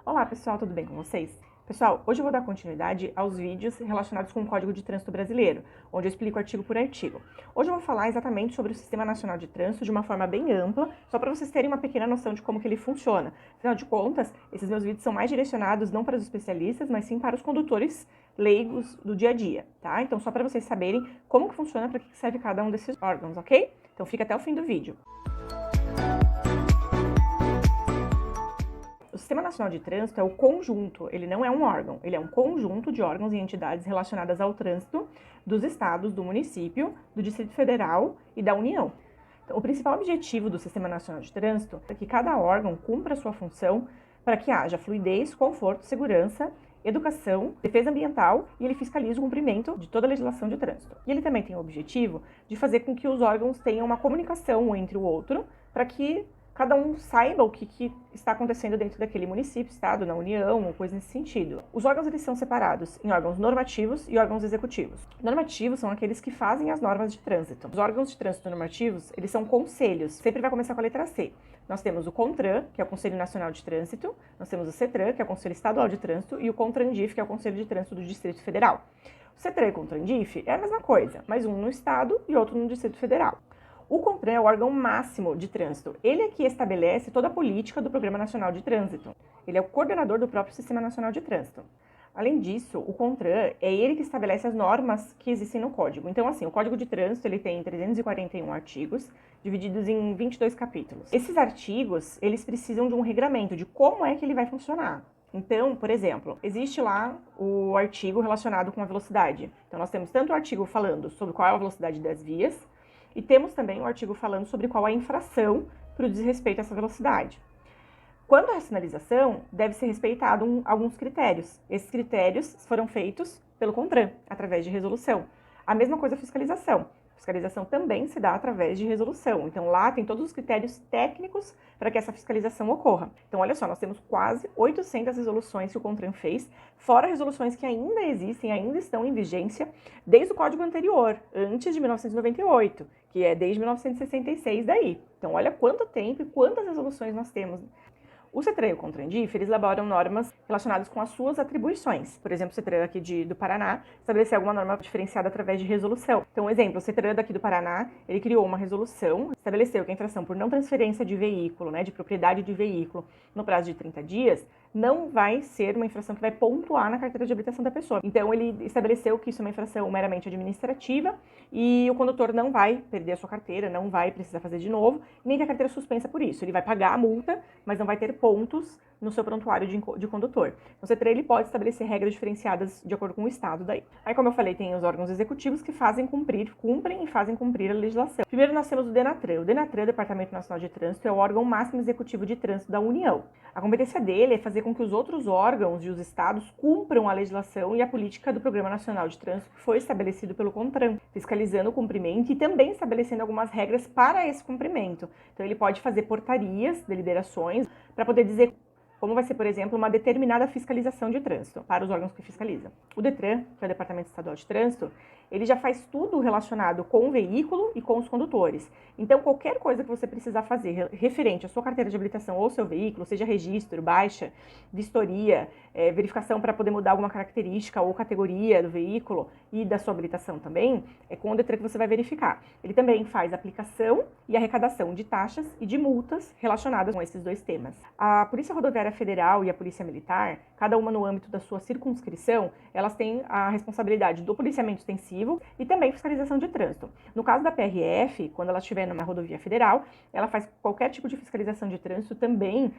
Olá pessoal, tudo bem com vocês? Pessoal, hoje eu vou dar continuidade aos vídeos relacionados com o Código de Trânsito Brasileiro, onde eu explico artigo por artigo. Hoje eu vou falar exatamente sobre o Sistema Nacional de Trânsito de uma forma bem ampla, só para vocês terem uma pequena noção de como que ele funciona. Afinal de contas, esses meus vídeos são mais direcionados não para os especialistas, mas sim para os condutores leigos do dia a dia, tá? Então só para vocês saberem como que funciona, para que serve cada um desses órgãos, ok? Então fica até o fim do vídeo. O Sistema Nacional de Trânsito é o conjunto, ele não é um órgão, ele é um conjunto de órgãos e entidades relacionadas ao trânsito dos estados, do município, do Distrito Federal e da União. Então, o principal objetivo do Sistema Nacional de Trânsito é que cada órgão cumpra a sua função para que haja fluidez, conforto, segurança, educação, defesa ambiental e ele fiscaliza o cumprimento de toda a legislação de trânsito. E ele também tem o objetivo de fazer com que os órgãos tenham uma comunicação um entre o outro para que cada um saiba o que está acontecendo dentro daquele município, estado, na União, ou coisa nesse sentido. Os órgãos eles são separados em órgãos normativos e órgãos executivos. Normativos são aqueles que fazem as normas de trânsito. Os órgãos de trânsito normativos, eles são conselhos. Sempre vai começar com a letra C. Nós temos o CONTRAN, que é o Conselho Nacional de Trânsito, nós temos o CETRAN, que é o Conselho Estadual de Trânsito, e o CONTRANDIF, que é o Conselho de Trânsito do Distrito Federal. O CETRAN e o CONTRANDIF é a mesma coisa, mas um no estado e outro no Distrito Federal. O CONTRAN é o órgão máximo de trânsito. Ele é que estabelece toda a política do Programa Nacional de Trânsito. Ele é o coordenador do próprio Sistema Nacional de Trânsito. Além disso, o CONTRAN é ele que estabelece as normas que existem no Código. Então, assim, o Código de Trânsito ele tem 341 artigos, divididos em 22 capítulos. Esses artigos, eles precisam de um regramento, de como é que ele vai funcionar. Então, por exemplo, existe lá o artigo relacionado com a velocidade. Então, nós temos tanto o artigo falando sobre qual é a velocidade das vias, e temos também o artigo falando sobre qual é a infração para o desrespeito a essa velocidade. Quanto à sinalização, deve ser respeitado alguns critérios. Esses critérios foram feitos pelo CONTRAN, através de resolução. A mesma coisa a fiscalização. A fiscalização também se dá através de resolução. Então, lá tem todos os critérios técnicos para que essa fiscalização ocorra. Então, olha só, nós temos quase 800 resoluções que o CONTRAN fez, fora resoluções que ainda existem, ainda estão em vigência, desde o Código anterior, antes de 1998, que é desde 1966 daí. Então, olha quanto tempo e quantas resoluções nós temos. O CETRAN e o CONTRANDIF, eles elaboram normas relacionadas com as suas atribuições. Por exemplo, o CETRAN aqui do Paraná estabeleceu alguma norma diferenciada através de resolução. Então, um exemplo, o CETRAN daqui do Paraná, ele criou uma resolução, estabeleceu que a infração por não transferência de veículo, de propriedade de veículo, no prazo de 30 dias, não vai ser uma infração que vai pontuar na carteira de habilitação da pessoa. Então, ele estabeleceu que isso é uma infração meramente administrativa e o condutor não vai perder a sua carteira, não vai precisar fazer de novo, nem ter a carteira suspensa por isso. Ele vai pagar a multa, mas não vai ter pontos no seu prontuário de condutor. Então, o CETRAN ele pode estabelecer regras diferenciadas de acordo com o estado daí. Aí, como eu falei, tem os órgãos executivos que cumprem e fazem cumprir a legislação. Primeiro, nós temos o DENATRAN. O DENATRAN, Departamento Nacional de Trânsito, é o órgão máximo executivo de trânsito da União. A competência dele é fazer com que os outros órgãos e os estados cumpram a legislação e a política do Programa Nacional de Trânsito que foi estabelecido pelo CONTRAN, fiscalizando o cumprimento e também estabelecendo algumas regras para esse cumprimento. Então, ele pode fazer portarias, deliberações, para poder dizer como vai ser, por exemplo, uma determinada fiscalização de trânsito para os órgãos que fiscalizam. O DETRAN, que é o Departamento Estadual de Trânsito, ele já faz tudo relacionado com o veículo e com os condutores. Então, qualquer coisa que você precisar fazer referente à sua carteira de habilitação ou seu veículo, seja registro, baixa, vistoria, verificação para poder mudar alguma característica ou categoria do veículo e da sua habilitação também, é com o DETRAN que você vai verificar. Ele também faz aplicação e arrecadação de taxas e de multas relacionadas com esses dois temas. A Polícia Rodoviária Federal e a Polícia Militar, cada uma no âmbito da sua circunscrição, elas têm a responsabilidade do policiamento extensivo e também fiscalização de trânsito. No caso da PRF, quando ela estiver numa rodovia federal, ela faz qualquer tipo de fiscalização de trânsito, também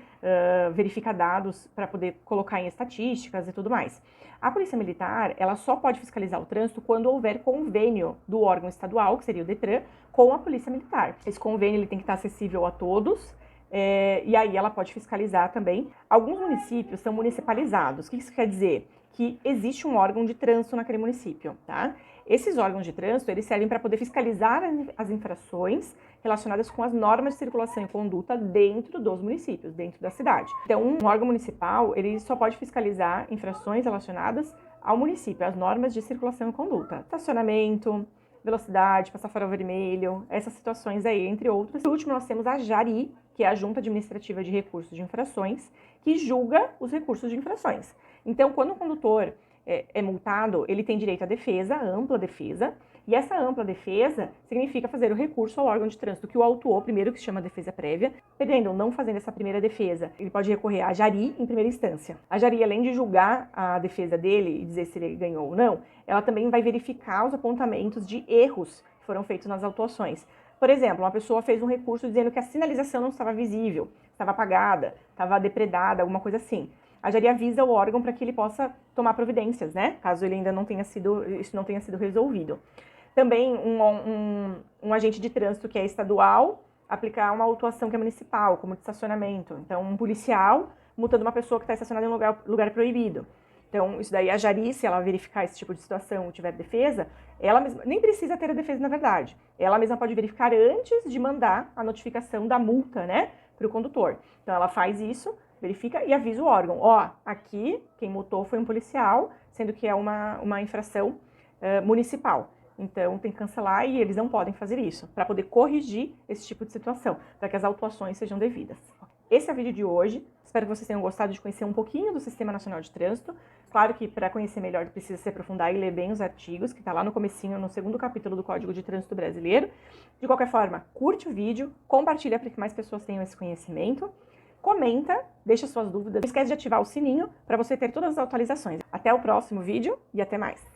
verifica dados para poder colocar em estatísticas e tudo mais. A Polícia Militar, ela só pode fiscalizar o trânsito quando houver convênio do órgão estadual, que seria o DETRAN, com a Polícia Militar. Esse convênio ele tem que estar acessível a todos, e aí ela pode fiscalizar também. Alguns municípios são municipalizados. O que isso quer dizer? Que existe um órgão de trânsito naquele município, tá? Esses órgãos de trânsito, eles servem para poder fiscalizar as infrações relacionadas com as normas de circulação e conduta dentro dos municípios, dentro da cidade. Então, um órgão municipal, ele só pode fiscalizar infrações relacionadas ao município, as normas de circulação e conduta. Estacionamento, velocidade, passar farol vermelho, essas situações aí, entre outras. Por último, nós temos a JARI, que é a Junta Administrativa de Recursos de Infrações, que julga os recursos de infrações. Então, quando o condutor é multado, ele tem direito à defesa, ampla defesa, e essa ampla defesa significa fazer o recurso ao órgão de trânsito que o autuou, primeiro, que se chama defesa prévia. Perdendo, não fazendo essa primeira defesa, ele pode recorrer à JARI em primeira instância. A JARI, além de julgar a defesa dele e dizer se ele ganhou ou não, ela também vai verificar os apontamentos de erros que foram feitos nas autuações. Por exemplo, uma pessoa fez um recurso dizendo que a sinalização não estava visível, estava apagada, estava depredada, alguma coisa assim. A JARI avisa o órgão para que ele possa tomar providências, né? Caso ele ainda não tenha sido, isso não tenha sido resolvido. Também um agente de trânsito que é estadual aplicar uma autuação que é municipal, como de estacionamento. Então, um policial multando uma pessoa que está estacionada em um lugar proibido. Então, isso daí, a JARI, se ela verificar esse tipo de situação e tiver defesa, ela mesma, nem precisa ter a defesa, na verdade. Ela mesma pode verificar antes de mandar a notificação da multa, né, para o condutor. Então, ela faz isso, verifica e avisa o órgão. Ó, aqui, quem multou foi um policial, sendo que é uma infração municipal. Então, tem que cancelar e eles não podem fazer isso, para poder corrigir esse tipo de situação, para que as autuações sejam devidas. Esse é o vídeo de hoje. Espero que vocês tenham gostado de conhecer um pouquinho do Sistema Nacional de Trânsito. Claro que para conhecer melhor precisa se aprofundar e ler bem os artigos, que está lá no comecinho, no segundo capítulo do Código de Trânsito Brasileiro. De qualquer forma, curte o vídeo, compartilha para que mais pessoas tenham esse conhecimento. Comenta, deixa suas dúvidas. Não esquece de ativar o sininho para você ter todas as atualizações. Até o próximo vídeo e até mais!